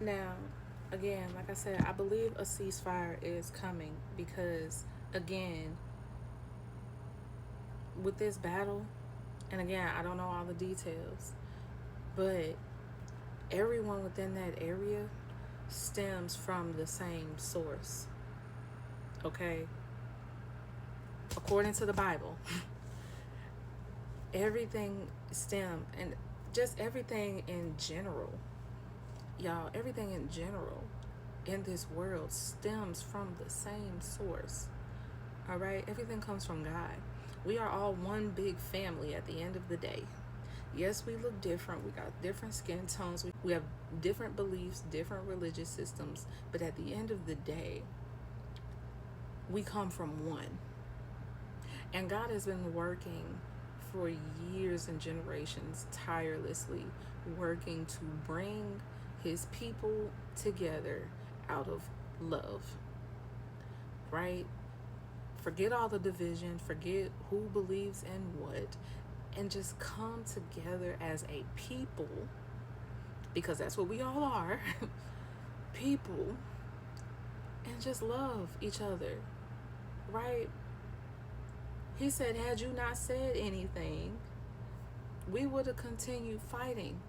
Now, again, like I said, I believe a ceasefire is coming because, again, with this battle, and again, I don't know all the details, but everyone within that area stems from the same source, okay? According to the Bible, everything and just everything in general, y'all, everything in general in this world stems from the same source. All right, everything comes from God. We are all one big family at the end of the day. Yes, we look different. We got different skin tones. We have different beliefs, different religious systems. But at the end of the day, we come from one. And God has been working for years and generations tirelessly, working to bring his people together out of love, right? Forget all the division, forget who believes in what, and just come together as a people, because that's what we all are people, and just love each other, right? He said, had you not said anything, we would have continued fighting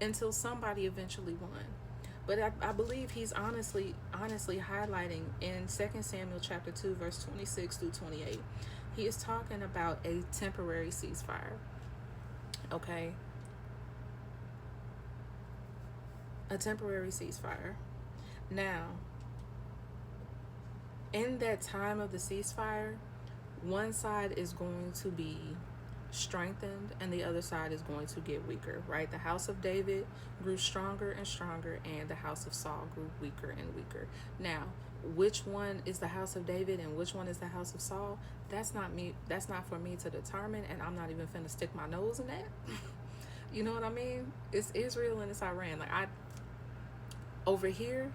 until somebody eventually won. But I believe he's honestly highlighting in 2 Samuel chapter 2, verse 26 through 28. He is talking about a temporary ceasefire. Okay? A temporary ceasefire. Now, in that time of the ceasefire, one side is going to be strengthened and the other side is going to get weaker, right? The house of David grew stronger and stronger, and the house of Saul grew weaker and weaker. Now, which one is the house of David and which one is the house of Saul? That's not for me to determine, and I'm not even finna stick my nose in that. You know what I mean? It's Israel and it's Iran. Like, over here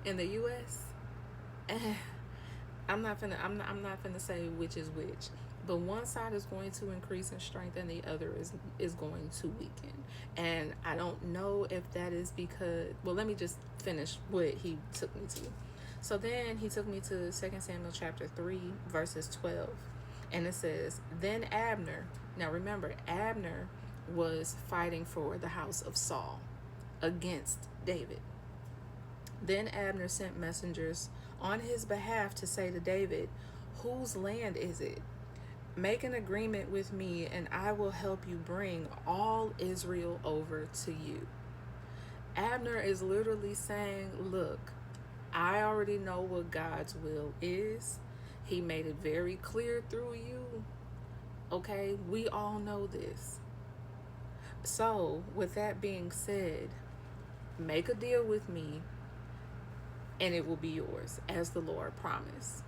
in the US, I'm not finna say which is which. But one side is going to increase in strength and the other is going to weaken. And I don't know if that is because, well, let me just finish what he took me to. So then he took me to 2 Samuel chapter 3, verses 12. And it says, then Abner, now remember, Abner was fighting for the house of Saul against David. Then Abner sent messengers on his behalf to say to David, whose land is it? Make an agreement with me, and I will help you bring all Israel over to you. Abner is literally saying, look, I already know what God's will is. He made it very clear through you. Okay, we all know this. So, with that being said, make a deal with me, and it will be yours, as the Lord promised,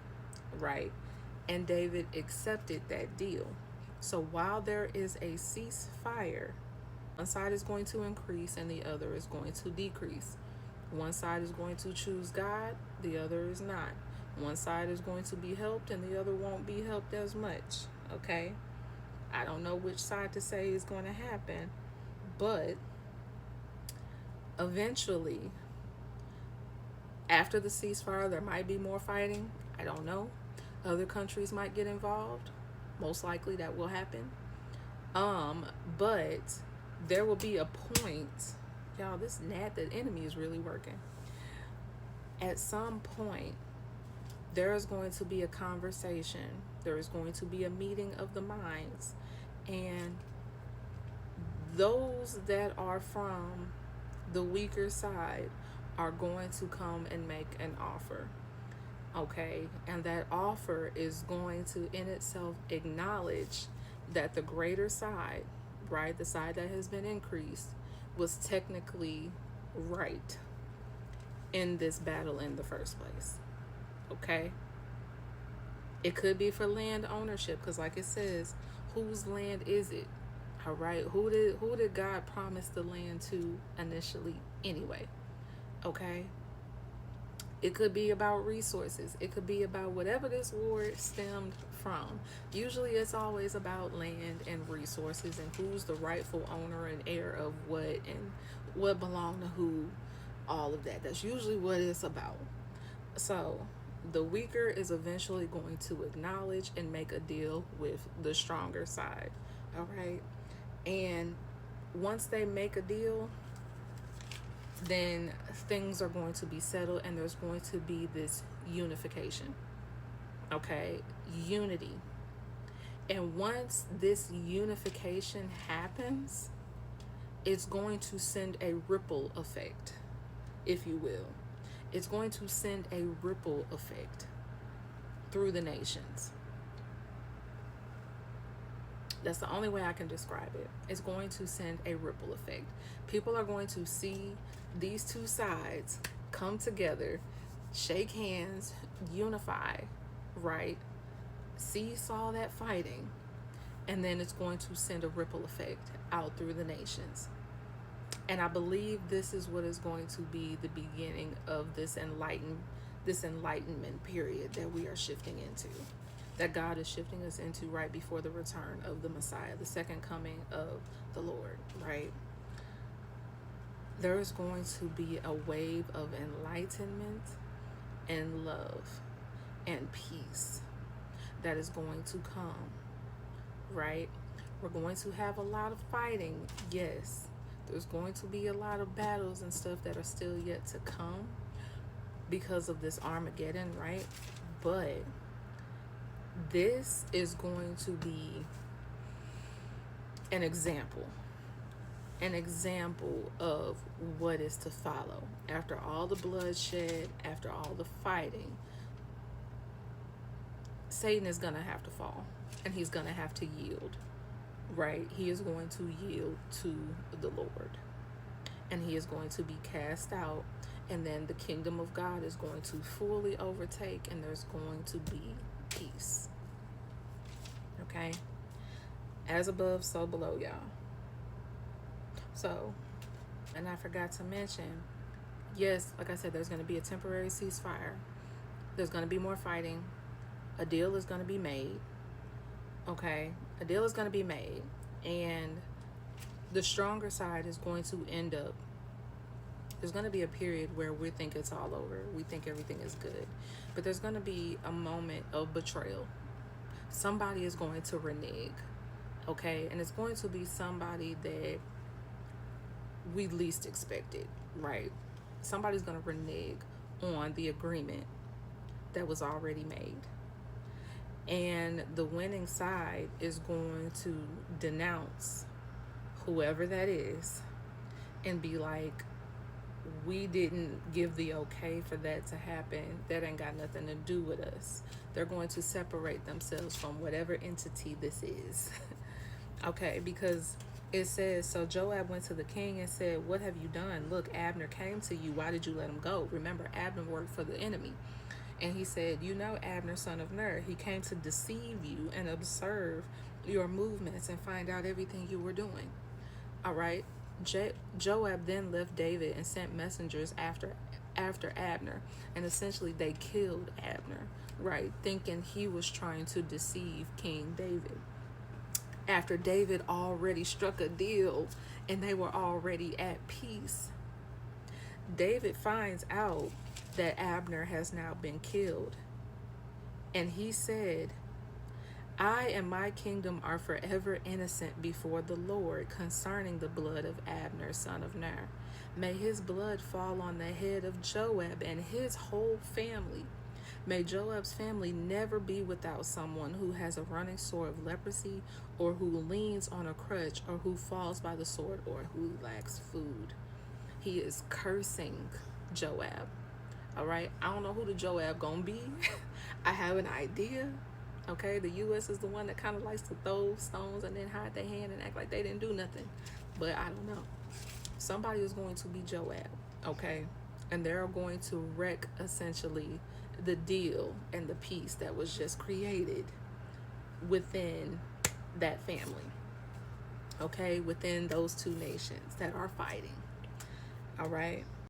right? And David accepted that deal. So while there is a ceasefire, one side is going to increase and the other is going to decrease. One side is going to choose God, the other is not. One side is going to be helped and the other won't be helped as much, okay? I don't know which side to say is going to happen, but eventually, after the ceasefire, there might be more fighting. I don't know. Other countries might get involved. Most likely that will happen. But there will be a point, y'all, the enemy is really working. At some point, there is going to be a conversation. There is going to be a meeting of the minds. And those that are from the weaker side are going to come and make an offer. Okay, and that offer is going to in itself acknowledge that the greater side, right, the side that has been increased, was technically right in this battle in the first place. Okay, it could be for land ownership, because like it says, whose land is it? All right, who did God promise the land to initially anyway? Okay, it could be about resources. It could be about whatever this war stemmed from. Usually it's always about land and resources and who's the rightful owner and heir of what and what belonged to who, all of that. That's usually what it's about. So the weaker is eventually going to acknowledge and make a deal with the stronger side. All right. And once they make a deal, then things are going to be settled and there's going to be this unification. Okay. Unity. And once this unification happens, it's going to send a ripple effect, if you will. It's going to send a ripple effect through the nations. That's the only way I can describe it. It's going to send a ripple effect. People are going to see these two sides come together, shake hands, unify, right? Cease all that fighting, and then it's going to send a ripple effect out through the nations. And I believe this is what is going to be the beginning of this enlightenment period that we are shifting into, that God is shifting us into right before the return of the Messiah, the second coming of the Lord, right? There is going to be a wave of enlightenment and love and peace that is going to come, right? We're going to have a lot of fighting, yes. There's going to be a lot of battles and stuff that are still yet to come because of this Armageddon, right? But this is going to be an example of what is to follow. After all the bloodshed, after all the fighting, Satan is going to have to fall, and he's going to have to yield, right? He is going to yield to the Lord, and he is going to be cast out, and then the kingdom of God is going to fully overtake, and there's going to be peace. Okay? As above, so below, y'all. So, and I forgot to mention, yes, like I said, there's going to be a temporary ceasefire. There's going to be more fighting. A deal is going to be made. Okay? A deal is going to be made. And the stronger side is going to end up, there's going to be a period where we think it's all over. We think everything is good. But there's going to be a moment of betrayal. Somebody is going to renege. Okay? And it's going to be somebody that we least expected, right? Somebody's going to renege on the agreement that was already made. And the winning side is going to denounce whoever that is and be like, we didn't give the okay for that to happen. That ain't got nothing to do with us. They're going to separate themselves from whatever entity this is. Okay, because it says, so Joab went to the king and said, what have you done? Look, Abner came to you. Why did you let him go? Remember, Abner worked for the enemy. And he said, you know Abner, son of Ner. He came to deceive you and observe your movements and find out everything you were doing. All right. Joab then left David and sent messengers after Abner. And essentially they killed Abner, right? Thinking he was trying to deceive King David. After David already struck a deal and they were already at peace, David finds out that Abner has now been killed. And he said, I and my kingdom are forever innocent before the Lord concerning the blood of Abner, son of Ner. May his blood fall on the head of Joab and his whole family. May Joab's family never be without someone who has a running sore of leprosy, or who leans on a crutch, or who falls by the sword, or who lacks food. He is cursing Joab. All right, I don't know who the Joab gonna be. I have an idea. Okay, the U.S. is the one that kind of likes to throw stones and then hide their hand and act like they didn't do nothing. But I don't know. Somebody is going to be Joab. Okay, and they're going to wreck essentially the deal and the peace that was just created within that family. Okay, within those two nations that are fighting. All right.